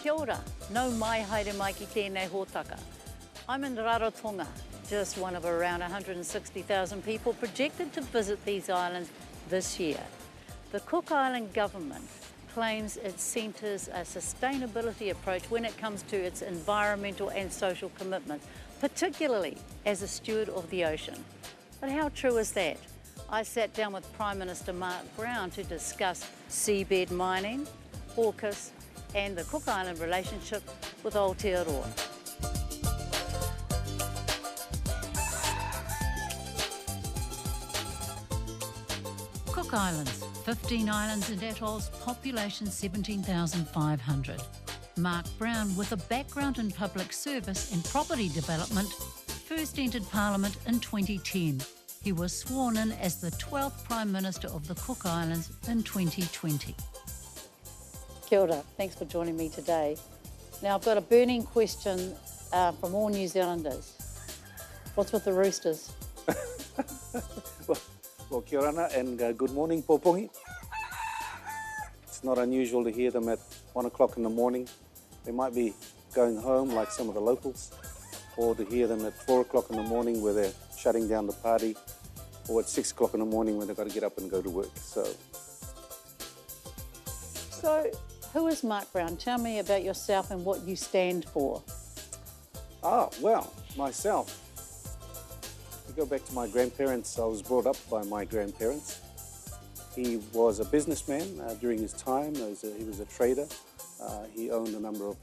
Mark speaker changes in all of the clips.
Speaker 1: Kia ora, no mai haere mai ki tēnei hōtaka. I'm in Rarotonga, just one of around 160,000 people projected to visit these islands this year. The Cook Island government claims it centres a sustainability approach when it comes to its environmental and social commitments, particularly as a steward of the ocean. But how true is that? I sat down with Prime Minister Mark Brown to discuss seabed mining, AUKUS and the Cook Island relationship with Aotearoa. Cook Islands, 15 islands and atolls, population 17,500. Mark Brown, with a background in public service and property development, first entered Parliament in 2010. He was sworn in as the 12th Prime Minister of the Cook Islands in 2020. Kia ora, thanks for joining me today. Now I've got a burning question from all New Zealanders. What's with the roosters?
Speaker 2: Well, kia ora and good morning, Popongi. It's not unusual to hear them at 1 o'clock in the morning. They might be going home like some of the locals, or to hear them at 4 o'clock in the morning where they're shutting down the party, or at 6 o'clock in the morning when they've got to get up and go to work. So
Speaker 1: who is Mark Brown? Tell me about yourself and what you stand for.
Speaker 2: Well, myself. You go back to my grandparents, I was brought up by my grandparents. He was a businessman during his time. He was a trader. He owned a number of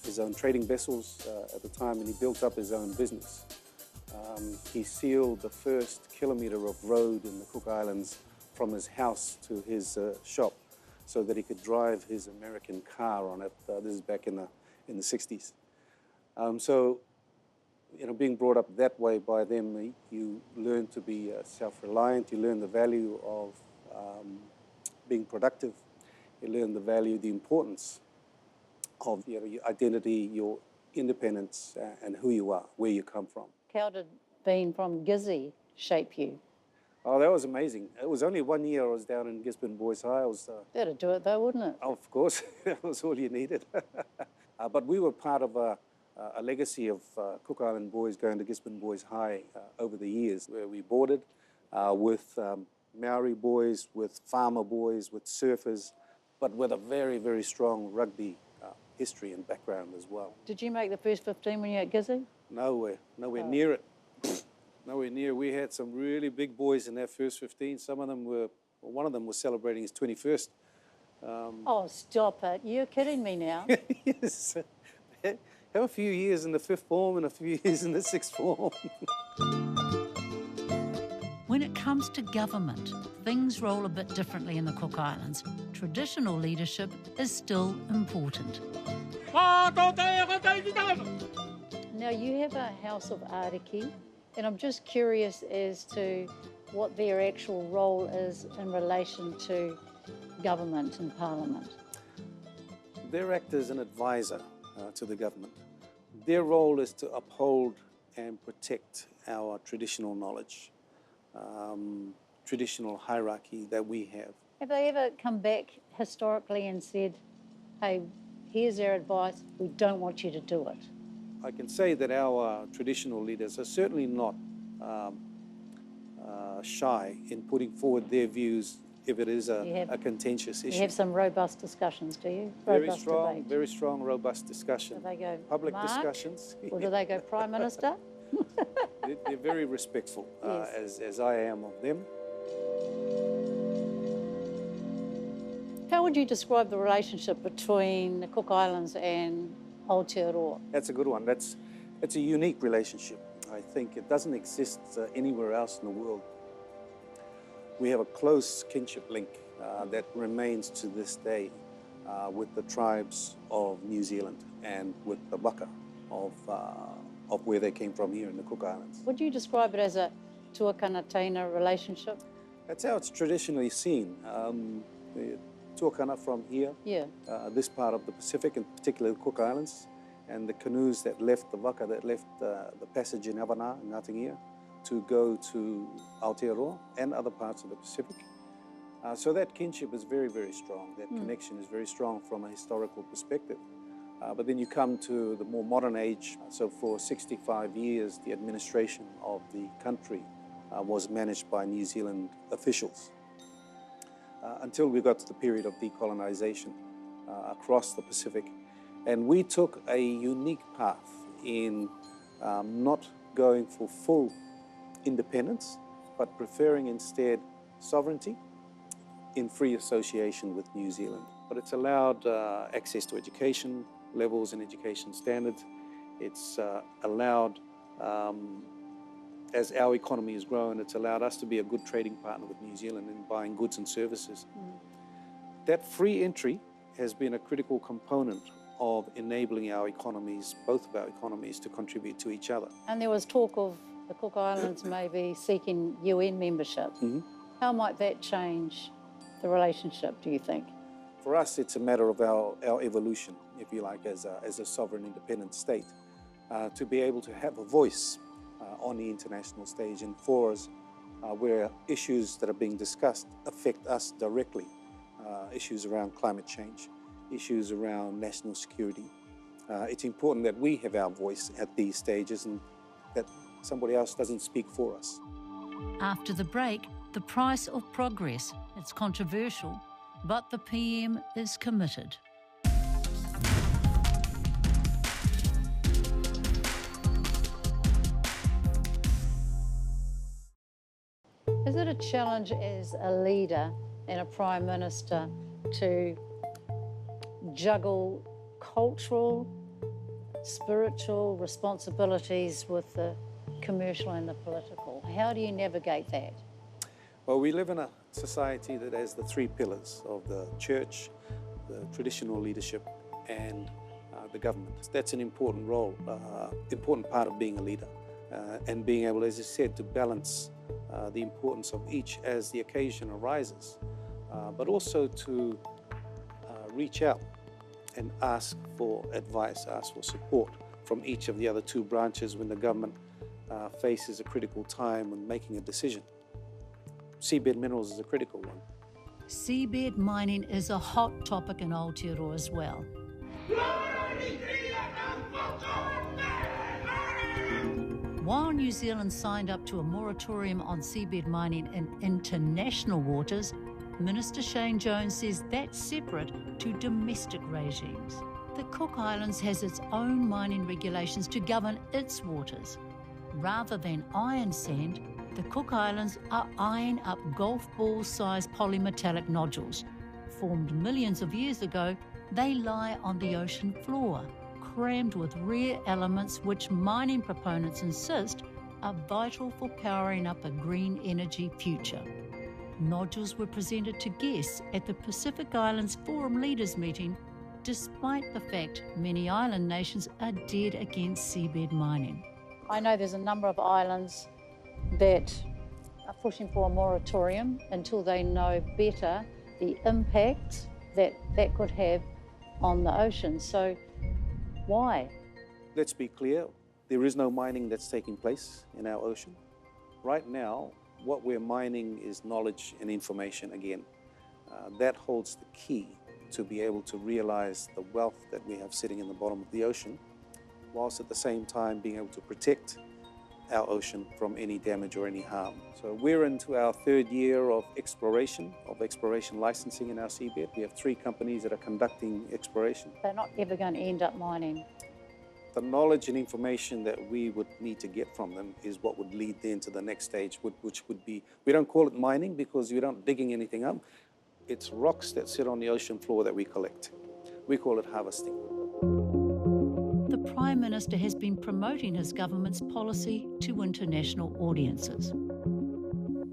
Speaker 2: his own trading vessels at the time, and he built up his own business. He sealed the first kilometre of road in the Cook Islands from his house to his shop so that he could drive his American car on it. This is back in the 60s. So, you know, being brought up that way by them, you learn to be self-reliant, you learn the value of being productive, you learn the value, the importance of your identity, your independence, and who you are, where you come from.
Speaker 1: How did being from Gizzy shape you?
Speaker 2: Oh, that was amazing. It was only 1 year I was down in Gisborne Boys High.
Speaker 1: That'd do it though, wouldn't it?
Speaker 2: Of course, that was all you needed. But we were part of a legacy of Cook Island boys going to Gisborne Boys High over the years, where we boarded with Maori boys, with farmer boys, with surfers, but with a very, very strong rugby history and background as well.
Speaker 1: Did you make the first 15 when you were at Gizzy?
Speaker 2: Nowhere near it. Nowhere near. We had some really big boys in that first 15. Some of them one of them was celebrating his 21st.
Speaker 1: Oh, stop it. You're kidding me now.
Speaker 2: Yes. Have a few years in the 5th form and a few years in the 6th form.
Speaker 1: When it comes to government, things roll a bit differently in the Cook Islands. Traditional leadership is still important. Now, you have a House of Ariki, and I'm just curious as to what their actual role is in relation to government and Parliament.
Speaker 2: They act as an advisor to the government. Their role is to uphold and protect our traditional knowledge, traditional hierarchy that we have.
Speaker 1: Have they ever come back historically and said, hey, here's our advice, we don't want you to do it?
Speaker 2: I can say that our traditional leaders are certainly not shy in putting forward their views if it is a contentious issue.
Speaker 1: You have some robust discussions, do you?
Speaker 2: Very strong, robust discussion.
Speaker 1: Do they go
Speaker 2: public
Speaker 1: Mark,
Speaker 2: discussions?
Speaker 1: Or do they go Prime Minister?
Speaker 2: They're very respectful,
Speaker 1: yes.
Speaker 2: as I am of them.
Speaker 1: How would you describe the relationship between the Cook Islands and Aotearoa?
Speaker 2: That's a good one. It's a unique relationship. I think it doesn't exist anywhere else in the world. We have a close kinship link that remains to this day with the tribes of New Zealand and with the waka of where they came from here in the Cook Islands.
Speaker 1: Would you describe it as a tuakana-taina relationship?
Speaker 2: That's how it's traditionally seen. The tuakana from here, this part of the Pacific, in particular the Cook Islands, and the canoes that left the waka, that left the passage in Avana, in Ngatingia, to go to Aotearoa and other parts of the Pacific. So that kinship is very, very strong. That connection is very strong from a historical perspective. But then you come to the more modern age. So for 65 years, the administration of the country was managed by New Zealand officials until we got to the period of decolonization across the Pacific. And we took a unique path in not going for full independence, but preferring instead sovereignty in free association with New Zealand. But it's allowed access to education, levels in education standards. It's allowed, as our economy has grown, it's allowed us to be a good trading partner with New Zealand in buying goods and services. That free entry has been a critical component of enabling our economies, both of our economies, to contribute to each other.
Speaker 1: And there was talk of the Cook Islands maybe seeking UN membership. How might that change the relationship, do you think?
Speaker 2: For us, it's a matter of our evolution, if you like, as a sovereign independent state, to be able to have a voice on the international stage and fora where issues that are being discussed affect us directly, issues around climate change, issues around national security. It's important that we have our voice at these stages and that somebody else doesn't speak for us.
Speaker 1: After the break, the price of progress. It's controversial, but the PM is committed. Is it a challenge as a leader and a Prime Minister to juggle cultural, spiritual responsibilities with the commercial and the political? How do you navigate that?
Speaker 2: Well, we live in a society that has the three pillars of the church, the traditional leadership, and the government. That's an important role, important part of being a leader, and being able, as I said, to balance the importance of each as the occasion arises, but also to reach out and ask for advice, ask for support from each of the other two branches when the government faces a critical time when making a decision. Seabed minerals is a critical one.
Speaker 1: Seabed mining is a hot topic in Aotearoa as well. While New Zealand signed up to a moratorium on seabed mining in international waters, Minister Shane Jones says that's separate to domestic regimes. The Cook Islands has its own mining regulations to govern its waters. Rather than iron sand, the Cook Islands are eyeing up golf ball-sized polymetallic nodules. Formed millions of years ago, they lie on the ocean floor, crammed with rare elements which mining proponents insist are vital for powering up a green energy future. Nodules were presented to guests at the Pacific Islands Forum Leaders meeting, despite the fact many island nations are dead against seabed mining. I know there's a number of islands that are pushing for a moratorium until they know better the impact that that could have on the ocean. So why?
Speaker 2: Let's be clear, there is no mining that's taking place in our ocean. Right now, what we're mining is knowledge and information again. That holds the key to be able to realize the wealth that we have sitting in the bottom of the ocean, whilst at the same time being able to protect our ocean from any damage or any harm. So we're into our third year of exploration licensing in our seabed. We have 3 companies that are conducting exploration.
Speaker 1: They're not ever going to end up mining.
Speaker 2: The knowledge and information that we would need to get from them is what would lead then to the next stage, which would be, we don't call it mining because we're not digging anything up. It's rocks that sit on the ocean floor that we collect. We call it harvesting.
Speaker 1: The Prime Minister has been promoting his government's policy to international audiences.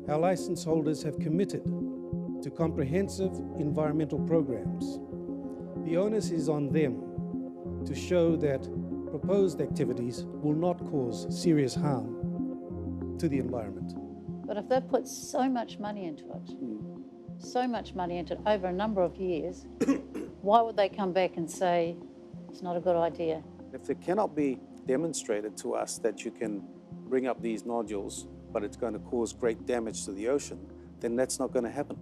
Speaker 3: Our licence holders have committed to comprehensive environmental programs. The onus is on them to show that proposed activities will not cause serious harm to the environment.
Speaker 1: But if they've put so much money into it, over a number of years, why would they come back and say it's not a good idea?
Speaker 2: If it cannot be demonstrated to us that you can bring up these nodules, but it's going to cause great damage to the ocean, then that's not going to happen.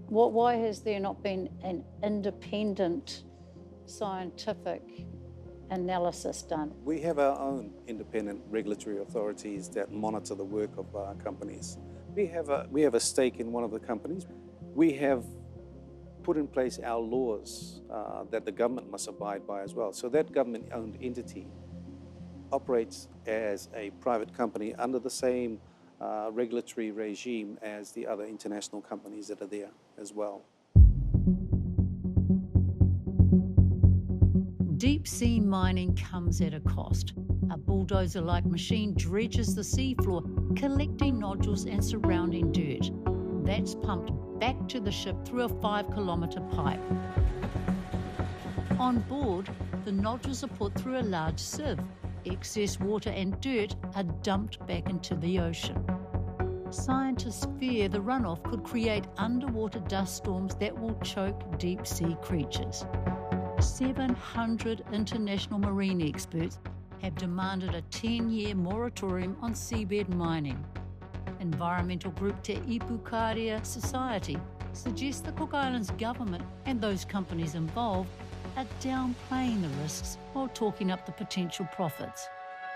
Speaker 1: Why has there not been an independent scientific analysis done?
Speaker 2: We have our own independent regulatory authorities that monitor the work of companies. We have a stake in one of the companies. We have put in place our laws that the government must abide by as well. So that government-owned entity operates as a private company under the same regulatory regime as the other international companies that are there as well.
Speaker 1: Deep sea mining comes at a cost. A bulldozer-like machine dredges the seafloor, collecting nodules and surrounding dirt. That's pumped back to the ship through a 5-kilometre pipe. On board, the nodules are put through a large sieve. Excess water and dirt are dumped back into the ocean. Scientists fear the runoff could create underwater dust storms that will choke deep-sea creatures. 700 international marine experts have demanded a 10-year moratorium on seabed mining. Environmental group Te Ipukaria Society suggests the Cook Islands government and those companies involved are downplaying the risks while talking up the potential profits.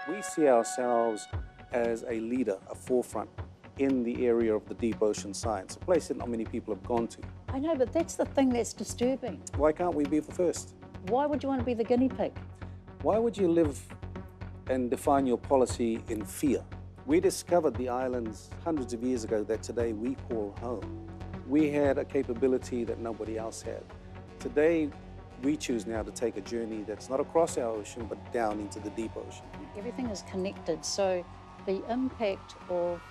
Speaker 2: We see ourselves as a leader, a forefront in the area of the deep ocean science, a place that not many people have gone to.
Speaker 1: I know, but that's the thing that's disturbing.
Speaker 2: Why can't we be the first?
Speaker 1: Why would you want to be the guinea pig?
Speaker 2: Why would you live and define your policy in fear? We discovered the islands hundreds of years ago that today we call home. We had a capability that nobody else had. Today, we choose now to take a journey that's not across our ocean, but down into the deep ocean.
Speaker 1: Everything is connected, so the impact of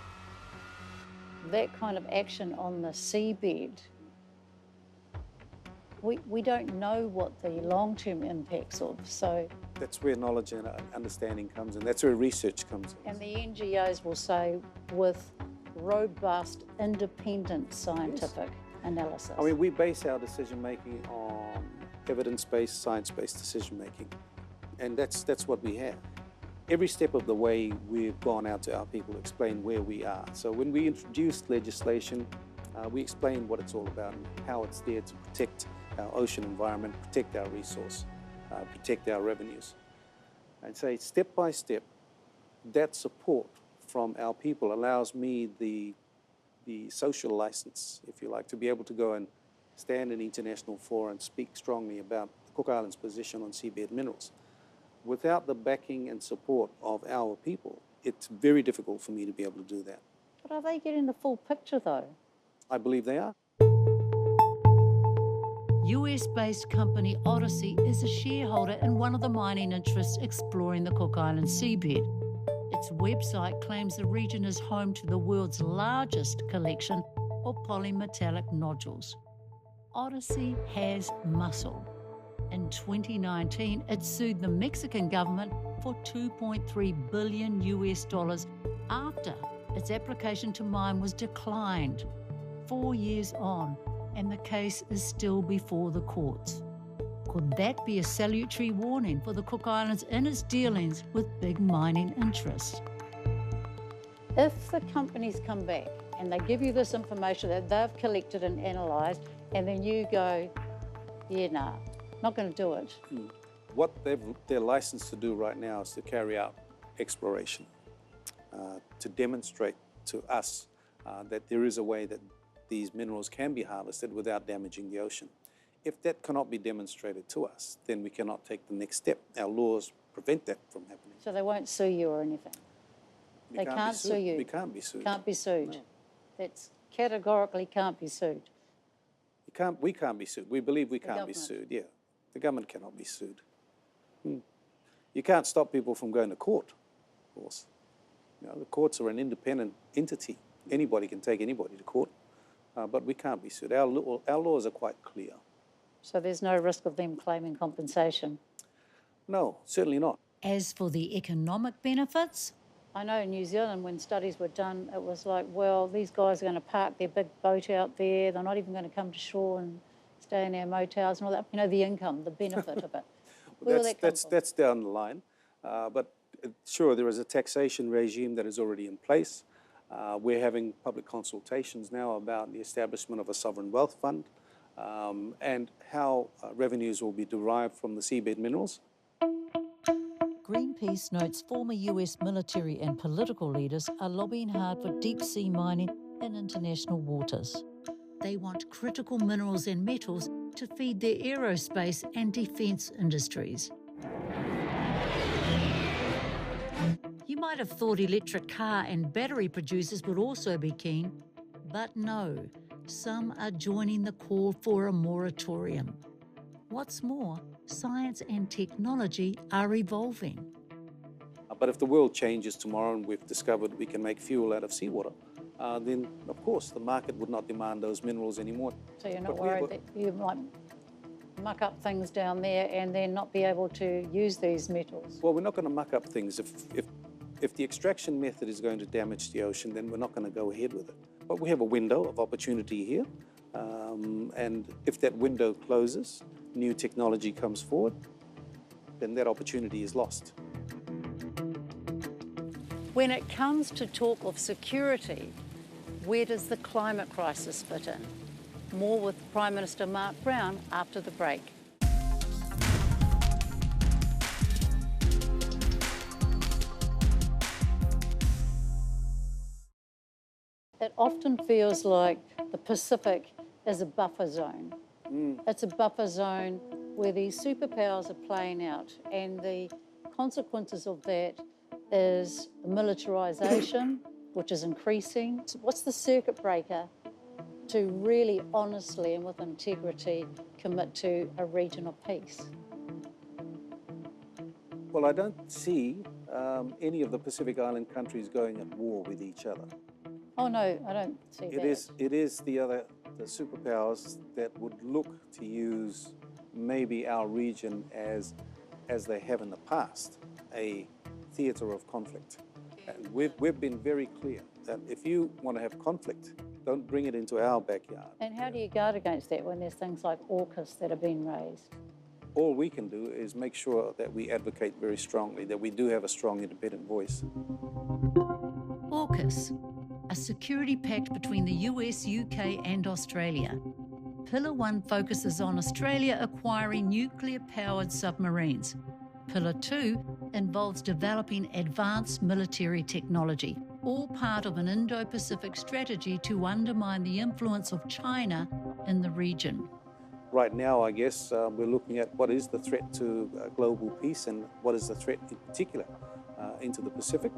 Speaker 1: that kind of action on the seabed, we don't know what the long-term impacts of, so...
Speaker 2: That's where knowledge and understanding comes in. That's where research comes in.
Speaker 1: And the NGOs will say with robust, independent scientific analysis.
Speaker 2: I mean, we base our decision-making on evidence-based, science-based decision-making, and that's what we have. Every step of the way, we've gone out to our people to explain where we are. So when we introduced legislation, we explained what it's all about and how it's there to protect our ocean environment, protect our resource, protect our revenues. And say step by step, that support from our people allows me the social license, if you like, to be able to go and stand in international fora and speak strongly about the Cook Islands' position on seabed minerals. Without the backing and support of our people, it's very difficult for me to be able to do that.
Speaker 1: But are they getting the full picture, though?
Speaker 2: I believe they are.
Speaker 1: US-based company Odyssey is a shareholder in one of the mining interests exploring the Cook Islands seabed. Its website claims the region is home to the world's largest collection of polymetallic nodules. Odyssey has muscle. In 2019, it sued the Mexican government for $2.3 billion US after its application to mine was declined. 4 years on, and the case is still before the courts. Could that be a salutary warning for the Cook Islands in its dealings with big mining interests? If the companies come back and they give you this information that they've collected and analysed, and then you go, yeah, nah, not going to do it.
Speaker 2: What they're licensed to do right now is to carry out exploration, to demonstrate to us that there is a way that these minerals can be harvested without damaging the ocean. If that cannot be demonstrated to us, then we cannot take the next step. Our laws prevent that from happening.
Speaker 1: So they won't sue you or anything? They can't sue you?
Speaker 2: We can't be sued.
Speaker 1: Can't be sued?
Speaker 2: No.
Speaker 1: That's categorically can't be sued?
Speaker 2: We can't be sued. We believe we can't be
Speaker 1: government.
Speaker 2: sued, yeah. The government cannot be sued. You can't stop people from going to court, of course. You know, the courts are an independent entity. Anybody can take anybody to court, but we can't be sued. Our laws are quite clear.
Speaker 1: So there's no risk of them claiming compensation?
Speaker 2: No, certainly not.
Speaker 1: As for the economic benefits, I know in New Zealand when studies were done, it was like, well, these guys are going to park their big boat out there. They're not even going to come to shore and stay in our motels and all that. You know, the income, the benefit of it. Where will that come from?
Speaker 2: That's down the line. But sure, there is a taxation regime that is already in place. We're having public consultations now about the establishment of a sovereign wealth fund and how revenues will be derived from the seabed minerals.
Speaker 1: Greenpeace notes former US military and political leaders are lobbying hard for deep-sea mining in international waters. They want critical minerals and metals to feed their aerospace and defence industries. You might have thought electric car and battery producers would also be keen, but no, some are joining the call for a moratorium. What's more, science and technology are evolving.
Speaker 2: But if the world changes tomorrow and we've discovered we can make fuel out of seawater, then of course the market would not demand those minerals anymore.
Speaker 1: So you're not worried that you might muck up things down there and then not be able to use these metals?
Speaker 2: Well, we're not going to muck up things. If the extraction method is going to damage the ocean, then we're not going to go ahead with it. But we have a window of opportunity here, and if that window closes, new technology comes forward, then that opportunity is lost.
Speaker 1: When it comes to talk of security, where does the climate crisis fit in? More with Prime Minister Mark Brown after the break. It often feels like the Pacific is a buffer zone. It's a buffer zone where these superpowers are playing out, and the consequences of that is militarisation, which is increasing. What's the circuit breaker to really honestly and with integrity commit to a region of peace?
Speaker 2: Well, I don't see any of the Pacific Island countries going at war with each other.
Speaker 1: Oh no, I don't see that.
Speaker 2: It is the superpowers that would look to use maybe our region as they have in the past, a theatre of conflict. And we've been very clear that if you want to have conflict, don't bring it into our backyard.
Speaker 1: And how do you guard against that when there's things like AUKUS that are being raised?
Speaker 2: All we can do is make sure that we advocate very strongly, that we do have a strong independent voice.
Speaker 1: AUKUS, a security pact between the US, UK and Australia. Pillar 1 focuses on Australia acquiring nuclear-powered submarines. Pillar 2 involves developing advanced military technology, all part of an Indo-Pacific strategy to undermine the influence of China in the region.
Speaker 2: Right now, I guess, we're looking at what is the threat to global peace and what is the threat in particular into the Pacific.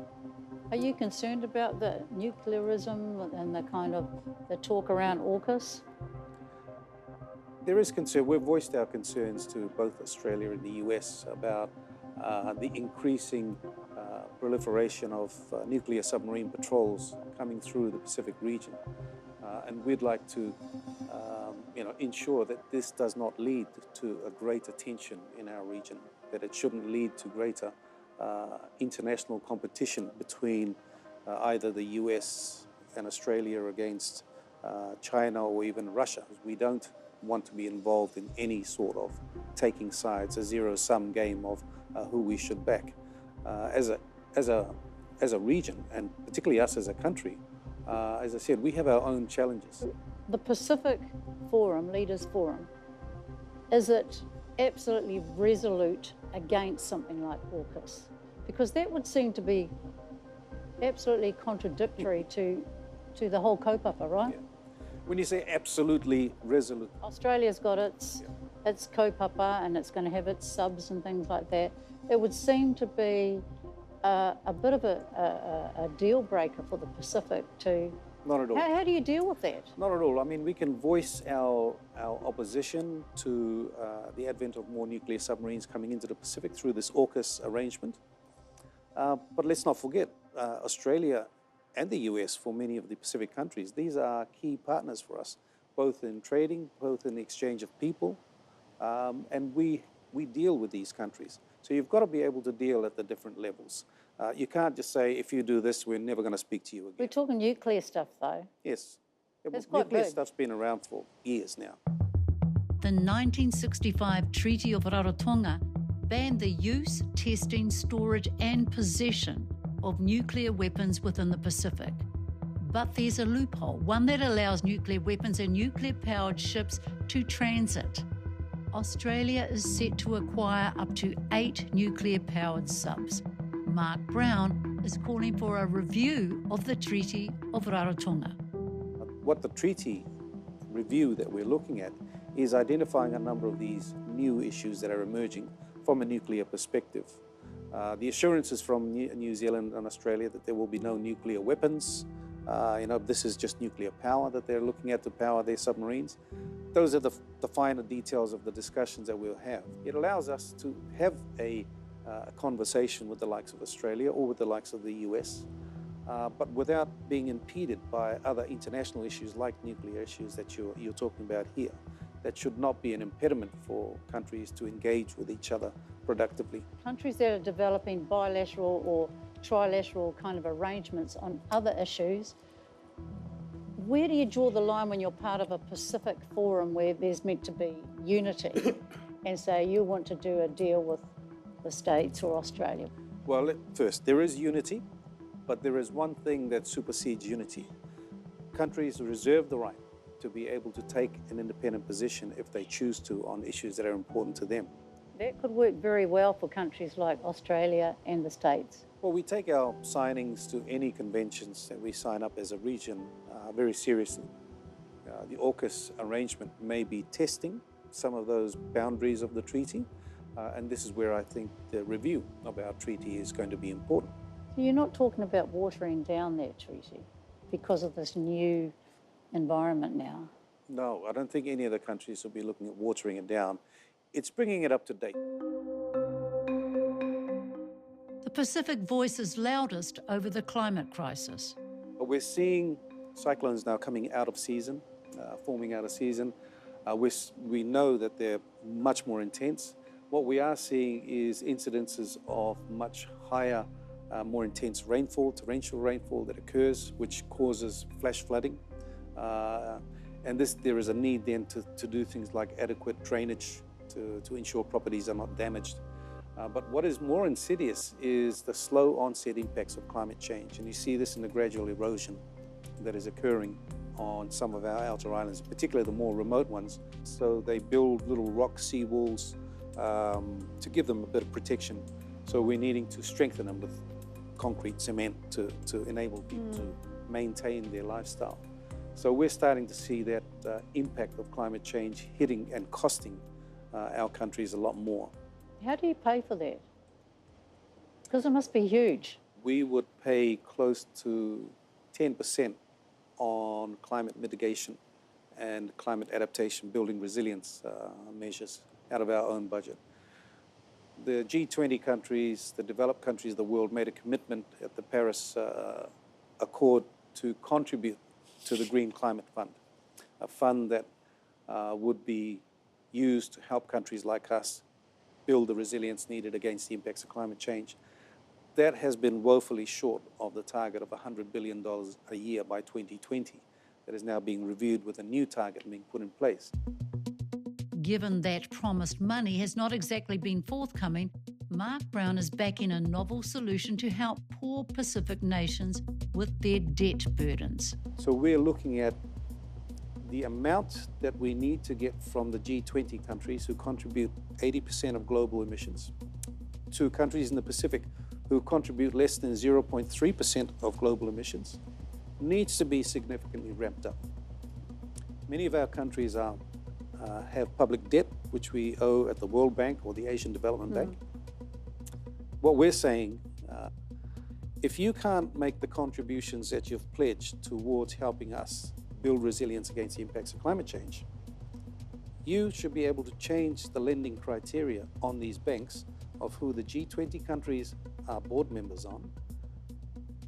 Speaker 1: Are you concerned about the nuclearism and the talk around AUKUS?
Speaker 2: There is concern. We've voiced our concerns to both Australia and the US about the increasing proliferation of nuclear submarine patrols coming through the Pacific region. And we'd like to ensure that this does not lead to a greater tension in our region, that it shouldn't lead to greater international competition between either the US and Australia against China or even Russia. We don't want to be involved in any sort of taking sides, a zero-sum game of who we should back. As a region, and particularly us as a country, as I said, we have our own challenges.
Speaker 1: The Pacific Forum, Leaders Forum, is it absolutely resolute against something like AUKUS? Because that would seem to be absolutely contradictory to the whole kaupapa, right?
Speaker 2: Yeah. When you say absolutely resolute...
Speaker 1: Australia's got its kaupapa and it's going to have its subs and things like that. It would seem to be a bit of a deal breaker for the Pacific to...
Speaker 2: Not at all.
Speaker 1: How do you deal with that?
Speaker 2: Not at all. I mean, we can voice our opposition to the advent of more nuclear submarines coming into the Pacific through this AUKUS arrangement. But let's not forget, Australia and the US, for many of the Pacific countries, these are key partners for us, both in trading, both in the exchange of people, and we deal with these countries. So you've got to be able to deal at the different levels. You can't just say, if you do this, we're never going to speak to you again.
Speaker 1: We're talking nuclear stuff, though.
Speaker 2: Yes.
Speaker 1: That's quite
Speaker 2: nuclear
Speaker 1: big.
Speaker 2: stuff's been around for years now.
Speaker 1: The 1965 Treaty of Rarotonga banned the use, testing, storage and possession of nuclear weapons within the Pacific. But there's a loophole, one that allows nuclear weapons and nuclear-powered ships to transit. Australia is set to acquire up to 8 nuclear-powered subs. Mark Brown is calling for a review of the Treaty of Rarotonga.
Speaker 2: What the treaty review that we're looking at is identifying a number of these new issues that are emerging from a nuclear perspective. The assurances from New Zealand and Australia that there will be no nuclear weapons. This is just nuclear power that they're looking at to power their submarines. Those are the finer details of the discussions that we'll have. It allows us to have a conversation with the likes of Australia or with the likes of the US, but without being impeded by other international issues like nuclear issues that you're talking about here. That should not be an impediment for countries to engage with each other productively.
Speaker 1: Countries that are developing bilateral or trilateral kind of arrangements on other issues, where do you draw the line when you're part of a Pacific forum where there's meant to be unity and say you want to do a deal with the States or Australia?
Speaker 2: Well, first, there is unity, but there is one thing that supersedes unity. Countries reserve the right to be able to take an independent position if they choose to on issues that are important to them.
Speaker 1: That could work very well for countries like Australia and the States.
Speaker 2: Well, we take our signings to any conventions that we sign up as a region very seriously. The AUKUS arrangement may be testing some of those boundaries of the treaty, and this is where I think the review of our treaty is going to be important.
Speaker 1: So you're not talking about watering down that treaty because of this new environment now?
Speaker 2: No, I don't think any of the countries will be looking at watering it down. It's bringing it up to date.
Speaker 1: The Pacific voice is loudest over the climate crisis.
Speaker 2: But we're seeing cyclones now coming out of season, forming out of season. We know that they're much more intense. What we are seeing is incidences of much higher, more intense rainfall, torrential rainfall that occurs, which causes flash flooding. There is a need then to do things like adequate drainage to ensure properties are not damaged. But what is more insidious is the slow onset impacts of climate change. And you see this in the gradual erosion that is occurring on some of our outer islands, particularly the more remote ones. So they build little rock seawalls to give them a bit of protection. So we're needing to strengthen them with concrete cement to enable people to maintain their lifestyle. So we're starting to see that impact of climate change hitting and costing our countries a lot more.
Speaker 1: How do you pay for that? Because it must be huge.
Speaker 2: We would pay close to 10% on climate mitigation and climate adaptation, building resilience measures out of our own budget. The G20 countries, the developed countries of the world, made a commitment at the Paris Accord to contribute to the Green Climate Fund, a fund that would be used to help countries like us build the resilience needed against the impacts of climate change. That has been woefully short of the target of $100 billion a year by 2020. That is now being reviewed with a new target being put in place.
Speaker 1: Given that promised money has not exactly been forthcoming, Mark Brown is backing a novel solution to help poor Pacific nations with their debt burdens.
Speaker 2: So we're looking at the amount that we need to get from the G20 countries who contribute 80% of global emissions to countries in the Pacific who contribute less than 0.3% of global emissions needs to be significantly ramped up. Many of our countries have public debt, which we owe at the World Bank or the Asian Development Bank. What we're saying, if you can't make the contributions that you've pledged towards helping us build resilience against the impacts of climate change, you should be able to change the lending criteria on these banks of who the G20 countries are board members on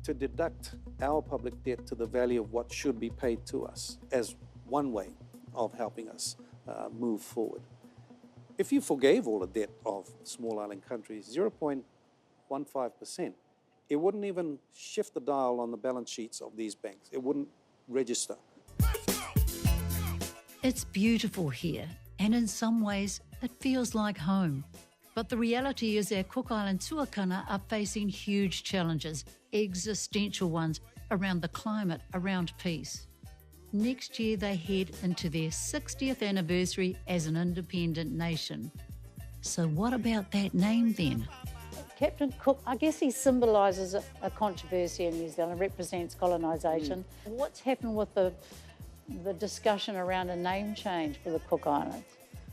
Speaker 2: to deduct our public debt to the value of what should be paid to us as one way of helping us move forward. If you forgave all the debt of small island countries, 0.15%, it wouldn't even shift the dial on the balance sheets of these banks. It wouldn't register.
Speaker 1: It's beautiful here, and in some ways, it feels like home. But the reality is our Cook Island tuakana are facing huge challenges, existential ones, around the climate, around peace. Next year they head into their 60th anniversary as an independent nation. So what about that name then? Captain Cook, I guess he symbolises a controversy in New Zealand, represents colonisation. What's happened with the discussion around a name change for the Cook Islands?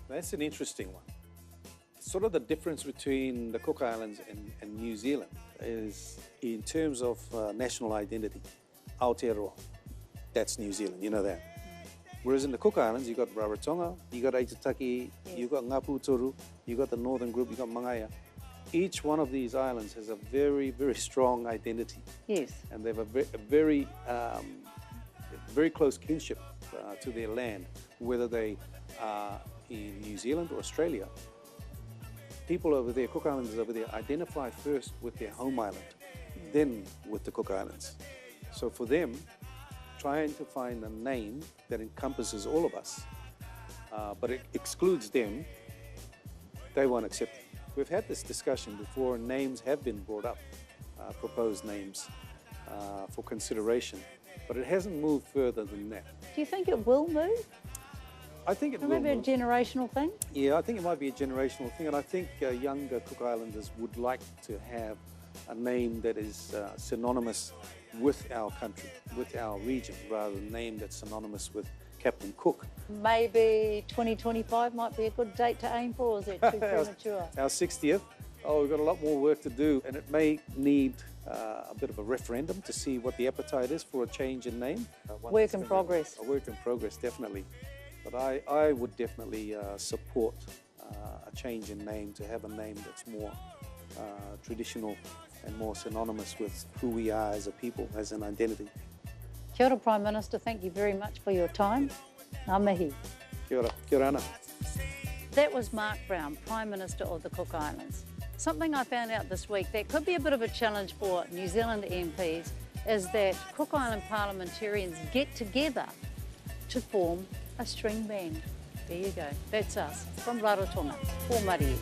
Speaker 2: That's an interesting one. Sort of the difference between the Cook Islands and New Zealand is in terms of national identity. Aotearoa, that's New Zealand, you know that. Whereas in the Cook Islands, you got Rarotonga, you got Aitutaki, you got Ngāpu Toru, you got the Northern Group, you got Mangaia. Each one of these islands has a very, very strong identity.
Speaker 1: Yes.
Speaker 2: And they have a very close kinship to their land, whether they are in New Zealand or Australia. People over there, Cook Islanders over there, identify first with their home island, then with the Cook Islands. So for them, trying to find a name that encompasses all of us, but it excludes them, they won't accept it. We've had this discussion before, and names have been brought up, proposed names for consideration, but it hasn't moved further than that.
Speaker 1: Do you think it will move?
Speaker 2: I think it will
Speaker 1: maybe
Speaker 2: move.
Speaker 1: A generational thing?
Speaker 2: Yeah, I think it might be a generational thing, and I think younger Cook Islanders would like to have a name that is synonymous with our country, with our region, rather than a name that's synonymous with Captain Cook.
Speaker 1: Maybe 2025 might be a good date to aim for, or is it too premature?
Speaker 2: Our 60th, we've got a lot more work to do, and it may need a bit of a referendum to see what the appetite is for a change in name.
Speaker 1: Work in progress.
Speaker 2: A work in progress, definitely. But I would definitely support a change in name, to have a name that's more traditional and more synonymous with who we are as a people, as an identity.
Speaker 1: Kia ora, Prime Minister, thank you very much for your time. Ngā mihi.
Speaker 2: Kia ora, kia ora ana.
Speaker 1: That was Mark Brown, Prime Minister of the Cook Islands. Something I found out this week that could be a bit of a challenge for New Zealand MPs is that Cook Island parliamentarians get together to form a string band. There you go. That's us from Rarotonga, for Mari'i.